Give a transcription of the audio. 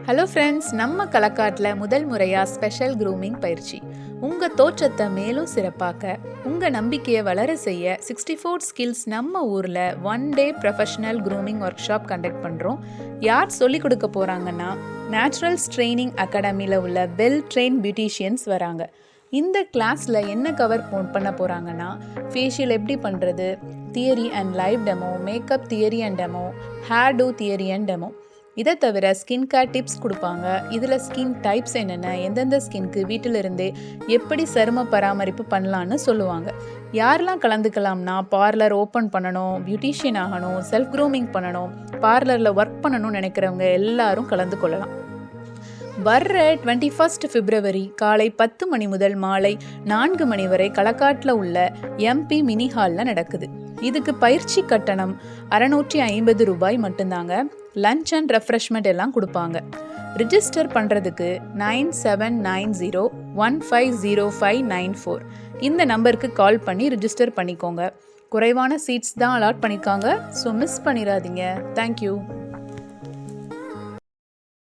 Hello friends, நம்ம களக்காட்டில் முதல் முறையாக ஸ்பெஷல் க்ரூமிங் பயிற்சி. உங்கள் தோற்றத்தை மேலும் சிறப்பாக்க, உங்கள் நம்பிக்கையை வளர செய்ய 64 ஸ்கில்ஸ் நம்ம ஊரில் 1 day professional grooming workshop conduct பண்ணுறோம். யார் சொல்லிக் கொடுக்க போகிறாங்கன்னா, நேச்சுரல்ஸ் ட்ரெயினிங் அகாடமியில் உள்ள வெல் ட்ரெயின் பியூட்டிஷியன்ஸ் வராங்க. இந்த கிளாஸில் என்ன கவர் பண்ண போகிறாங்கன்னா, ஃபேஷியல் எப்படி பண்ணுறது, theory and live demo, makeup theory and demo, hairdo theory and demo. இதை தவிர ஸ்கின் கேர் டிப்ஸ் கொடுப்பாங்க. இதில் ஸ்கின் டைப்ஸ் என்னென்ன, எந்தெந்த ஸ்கின்க்கு வீட்டிலிருந்தே எப்படி சரும பராமரிப்பு பண்ணலான்னு சொல்லுவாங்க. யாரெல்லாம் கலந்துக்கலாம்னா, பார்லர் ஓப்பன் பண்ணணும், பியூட்டிஷியன் ஆகணும், செல்ஃப் க்ரூமிங் பண்ணணும், பார்லரில் ஒர்க் பண்ணணும்னு நினைக்கிறவங்க எல்லாரும் கலந்து கொள்ளலாம். வர்ற 21 பிப்ரவரி காலை 10 மணி முதல் மாலை 4 மணி வரை களக்காட்டில் உள்ள MP மினி ஹாலில் நடக்குது. இதுக்கு பயிற்சி கட்டணம் 650 ரூபாய் மட்டும்தாங்க. லஞ்ச் அண்ட் ரெஃப்ரெஷ்மெண்ட் எல்லாம் கொடுப்பாங்க. ரிஜிஸ்டர் பண்ணுறதுக்கு 9790150594 இந்த நம்பருக்கு கால் பண்ணி ரிஜிஸ்டர் பண்ணிக்கோங்க. குறைவான சீட்ஸ் தான் அலாட் பண்ணியிருக்காங்க, ஸோ மிஸ் பண்ணிடாதீங்க. தேங்க்யூ.